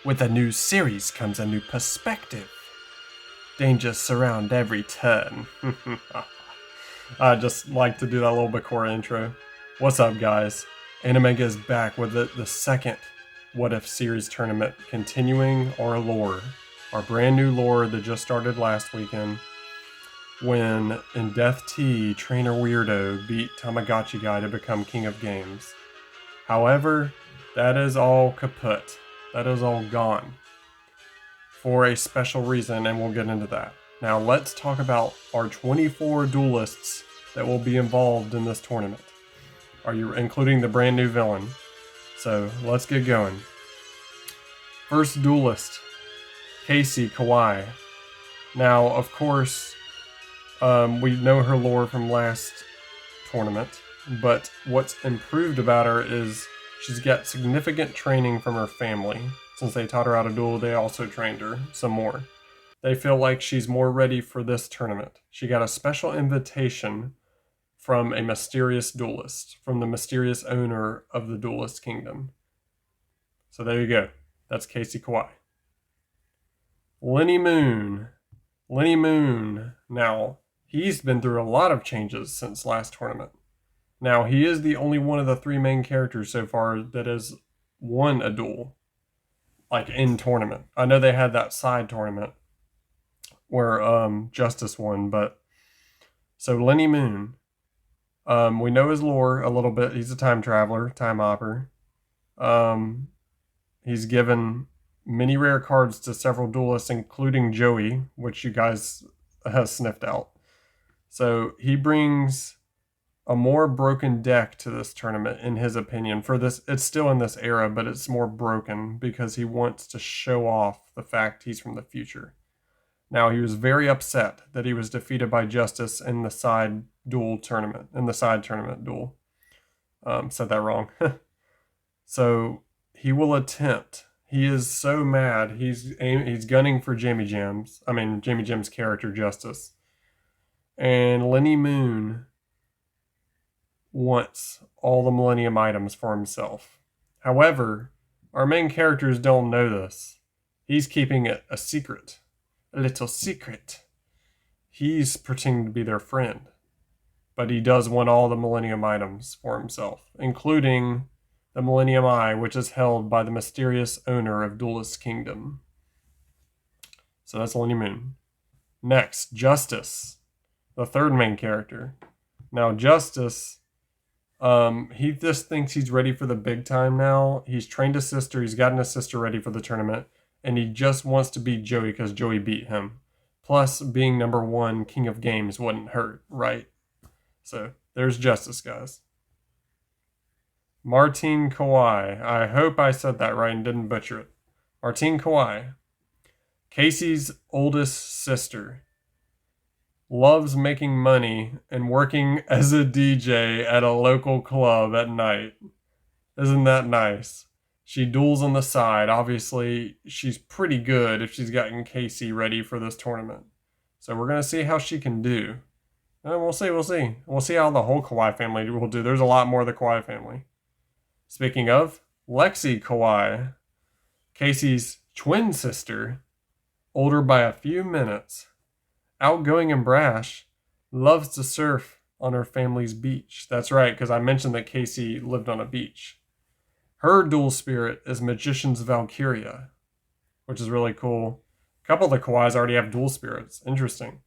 With a new series comes a new perspective. Dangers surround every turn. I just like to do that little Bakura intro. What's up, guys? Animega is back with the second What If series tournament, continuing our lore. Our brand new lore that just started last weekend when in Death T, Trainer Weirdo beat Tamagotchi Guy to become King of Games. However, that is all kaput. That is all gone for a special reason, and we'll get into that. Now let's talk about our 24 duelists that will be involved in this tournament. Are you including the brand new villain? So let's get going. First duelist, Casey Kawai. Now, of course, we know her lore from last tournament, but what's improved about her is she's got significant training from her family. Since they taught her how to duel, they also trained her some more. They feel like she's more ready for this tournament. She got a special invitation from a mysterious duelist, from the mysterious owner of the Duelist Kingdom. So there you go. That's Casey Kawai. Lenny Moon. Lenny Moon. Now, he's been through a lot of changes since last tournament. Now, he is the only one of the three main characters so far that has won a duel, like in tournament. I know they had that side tournament where Justice won, but so Lenny Moon, we know his lore a little bit. He's a time traveler, time hopper. He's given many rare cards to several duelists, including Joey, which you guys have sniffed out. So he brings a more broken deck to this tournament, in his opinion. For this, it's still in this era, but it's more broken because he wants to show off the fact he's from the future. Now, he was very upset that he was defeated by Justice in the side duel tournament, in the side tournament duel. Said that wrong. So he will attempt. He is so mad. He's gunning for Jamie Jam's character, Justice. And Lenny Moon wants all the Millennium items for himself. However, our main characters don't know this. He's keeping it a secret. A little secret. He's pretending to be their friend. But he does want all the Millennium items for himself, including the Millennium Eye, which is held by the mysterious owner of Duelist Kingdom. So that's Lenny Moon. Next, Justice, the third main character. Now, Justice, he just thinks he's ready for the big time now. He's trained his sister. He's gotten his sister ready for the tournament. And he just wants to beat Joey because Joey beat him. Plus, being number one King of Games wouldn't hurt, right? So, there's Justice, guys. Martine Kawai. I hope I said that right and didn't butcher it. Martine Kawai. Casey's oldest sister. Loves making money and working as a DJ at a local club at night. Isn't that nice? She duels on the side. Obviously, she's pretty good if she's gotten Casey ready for this tournament. So we're going to see how she can do. And we'll see. We'll see how the whole Kawai family will do. There's a lot more of the Kawai family. Speaking of, Lexi Kawai, Casey's twin sister, older by a few minutes, outgoing and brash, loves to surf on her family's beach. That's right, because I mentioned that Casey lived on a beach. Her dual spirit is Magician's Valkyria, which is really cool. A couple of the Kawais already have dual spirits. Interesting.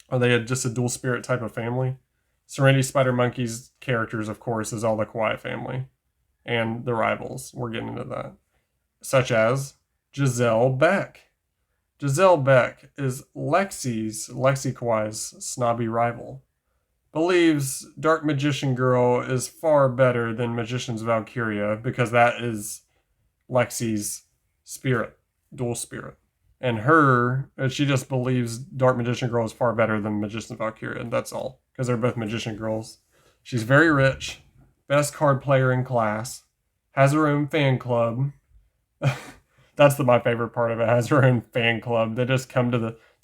Are they just a dual spirit type of family? Serenity Spider Monkey's characters, of course, is all the Kawai family. And the rivals. We're getting into that. Such as Giselle Beck. Giselle Beck is Lexi Kawai's snobby rival. Believes Dark Magician Girl is far better than Magician's Valkyria because that is Lexi's spirit, dual spirit. And she just believes Dark Magician Girl is far better than Magician's Valkyria, and that's all. Because they're both magician girls. She's very rich, best card player in class, has her own fan club. That's my favorite part of it, has her own fan club. They just they're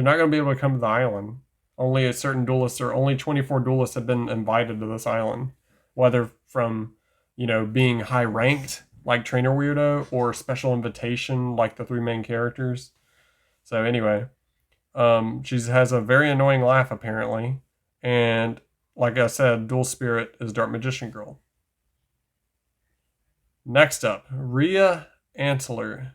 not going to be able to come to the island. Only a certain duelists, or only 24 duelists have been invited to this island. Whether from, being high ranked like Trainer Weirdo or Special Invitation, like the three main characters. So anyway, she has a very annoying laugh apparently, and like I said, Dual Spirit is Dark Magician Girl. Next up, Rhea Antler.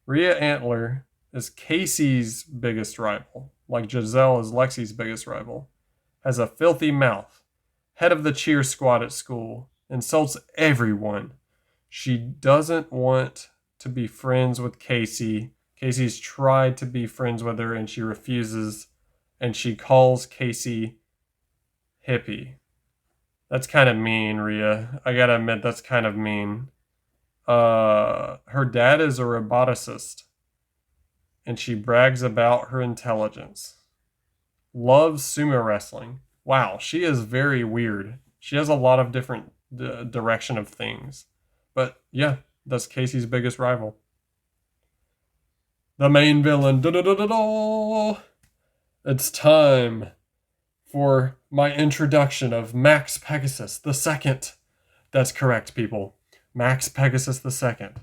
Rhea Antler is Casey's biggest rival, like Giselle is Lexi's biggest rival. Has a filthy mouth, head of the cheer squad at school, insults everyone. She doesn't want to be friends with Casey. Casey's tried to be friends with her and she refuses, and she calls Casey hippie. That's kind of mean, Rhea. I gotta admit, that's kind of mean. Her dad is a roboticist, and she brags about her intelligence. Loves sumo wrestling. Wow, she is very weird. She has a lot of different direction of things. But yeah, that's Casey's biggest rival. The main villain. Da-da-da-da-da. It's time for my introduction of Max Pegasus the Second. That's correct, people. Max Pegasus the Second.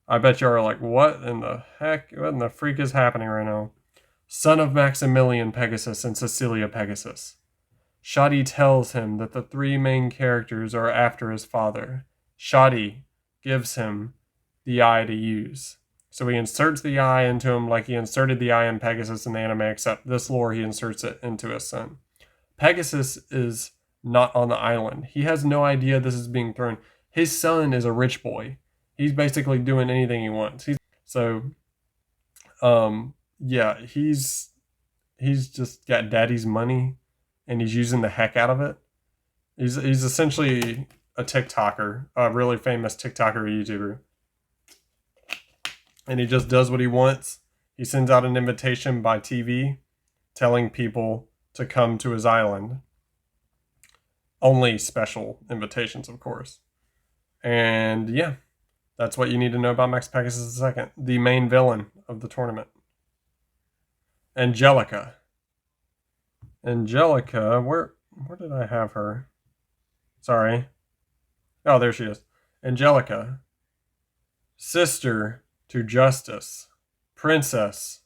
I bet you are like, what in the heck? What in the freak is happening right now? Son of Maximilian Pegasus and Cecilia Pegasus. Shoddy tells him that the three main characters are after his father. Shoddy gives him the eye to use. So he inserts the eye into him like he inserted the eye in Pegasus in the anime, except this lore he inserts it into his son. Pegasus is not on the island. He has no idea this is being thrown. His son is a rich boy. He's basically doing anything he wants. Yeah, he's just got daddy's money, and he's using the heck out of it. He's essentially a TikToker, a really famous TikToker YouTuber, and he just does what he wants. He sends out an invitation by TV, telling people to come to his island. Only special invitations, of course. And yeah, that's what you need to know about Max Pegasus II, the main villain of the tournament. Angelica. Angelica, where did I have her? Sorry. Oh, there she is. Angelica. Sister to Justice. Princess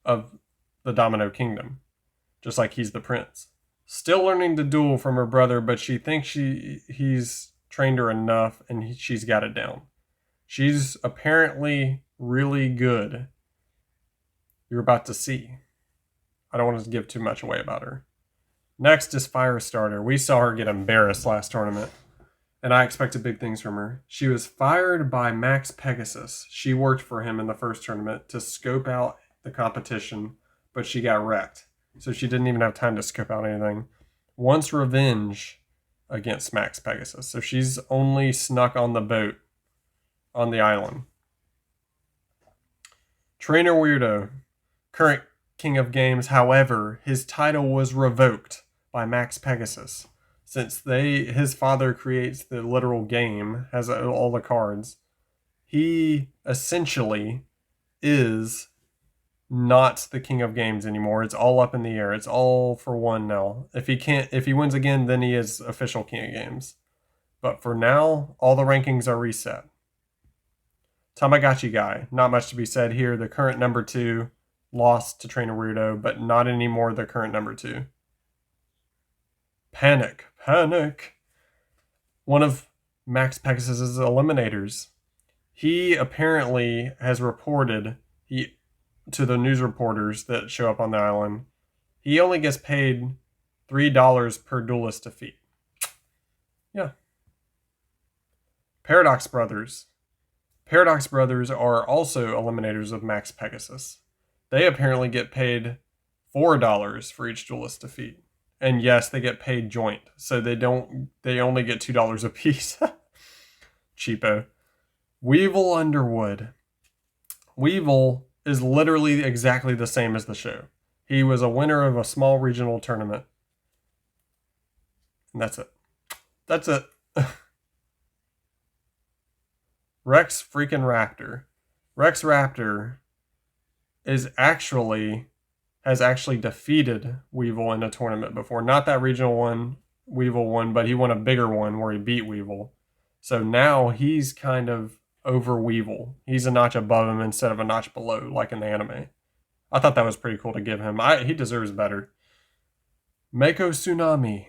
of the Domino Kingdom. Just like he's the prince. Still learning to duel from her brother, but she thinks he's trained her enough and she's got it down. She's apparently really good. You're about to see. I don't want to give too much away about her. Next is Firestarter. We saw her get embarrassed last tournament, and I expected big things from her. She was fired by Max Pegasus. She worked for him in the first tournament to scope out the competition, but she got wrecked. So she didn't even have time to scope out anything. Wants revenge against Max Pegasus. So she's only snuck on the boat on the island. Trainer Weirdo. Current King of Games, however, his title was revoked by Max Pegasus. Since his father creates the literal game, has all the cards, he essentially is not the King of Games anymore. It's all up in the air. It's all for one now. If he wins again, then he is official King of Games. But for now, all the rankings are reset. Tamagotchi Guy, not much to be said here. The current number 2 lost to Trainer Weirdo, but not anymore the current number 2. Panic. One of Max Pegasus's eliminators. He apparently has reported to the news reporters that show up on the island, he only gets paid $3 per duelist defeat. Yeah. Paradox Brothers. Paradox Brothers are also eliminators of Max Pegasus. They apparently get paid $4 for each duelist defeat. And yes, they get paid joint. So they only get $2 a piece. Cheapo. Weevil Underwood. Weevil is literally exactly the same as the show. He was a winner of a small regional tournament. And that's it. That's it. Rex freaking Raptor. Rex Raptor has actually defeated Weevil in a tournament before. Not that regional one Weevil won, but he won a bigger one where he beat Weevil. So now he's kind of over Weevil. He's a notch above him instead of a notch below, like in the anime. I thought that was pretty cool to give him. He deserves better. Mako Tsunami.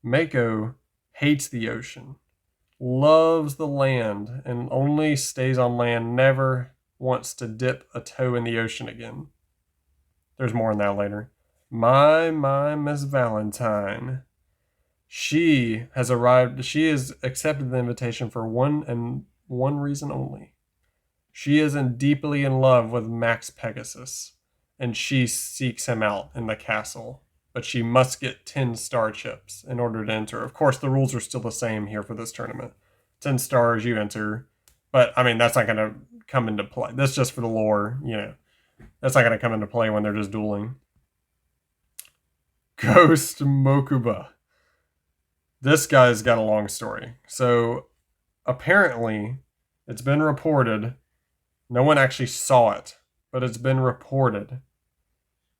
Mako hates the ocean, loves the land, and only stays on land, never wants to dip a toe in the ocean again. There's more on that later. My Miss Valentine. She has arrived. She has accepted the invitation for one reason only. She is deeply in love with Max Pegasus, and she seeks him out in the castle. But she must get 10 star chips in order to enter. Of course, the rules are still the same here for this tournament. 10 stars, you enter. But, I mean, that's not going to come into play. That's just for the lore, you know. That's not going to come into play when they're just dueling. Ghost Mokuba. This guy's got a long story. So, apparently, it's been reported, no one actually saw it, but it's been reported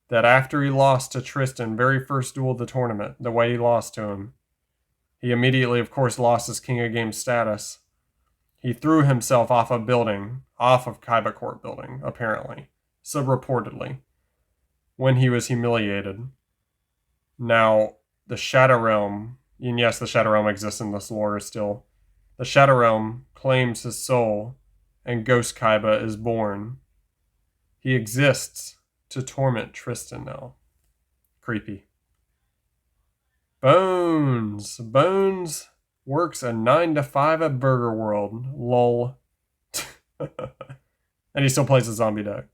that after he lost to Tristan, very first duel of the tournament, the way he lost to him, he immediately, of course, lost his King of Games status. He threw himself off a building, off of Kaiba Court building, apparently. So reportedly, when he was humiliated. Now, the Shadow Realm, and yes, the Shadow Realm exists in this lore still. The Shadow Realm claims his soul, and Ghost Kaiba is born. He exists to torment Tristan now. Creepy. Bones. Bones works a 9 to 5 at Burger World. Lol. And he still plays a zombie duck.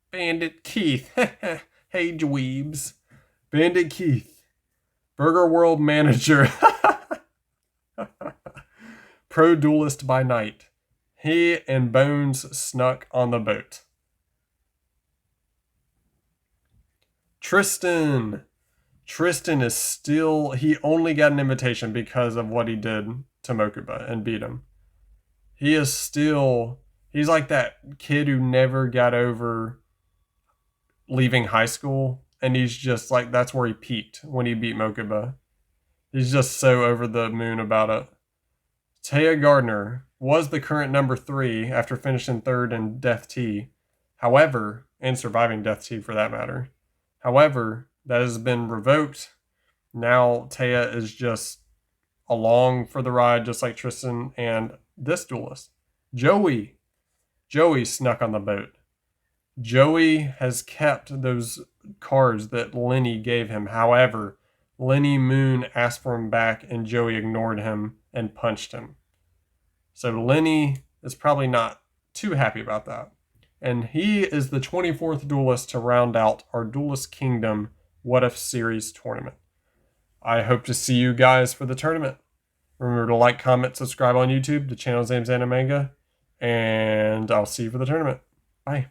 Bandit Keith. Hey, dweebs. Bandit Keith. Burger World manager. Pro duelist by night. He and Bones snuck on the boat. Tristan. Tristan is still... He only got an invitation because of what he did to Mokuba and beat him. He is still... He's like that kid who never got over leaving high school. And he's just like... That's where he peaked when he beat Mokuba. He's just so over the moon about it. Taya Gardner was the current number 3 after finishing 3rd in Death T. However, and surviving Death T for that matter. However, that has been revoked. Now Taya is just along for the ride, just like Tristan and this duelist. Joey. Joey snuck on the boat. Joey has kept those cards that Lenny gave him. However, Lenny Moon asked for him back and Joey ignored him and punched him. So Lenny is probably not too happy about that. And he is the 24th duelist to round out our Duelist Kingdom What If Series tournament. I hope to see you guys for the tournament. Remember to like, comment, subscribe on YouTube. The channel's name's Animanga. And I'll see you for the tournament. Bye.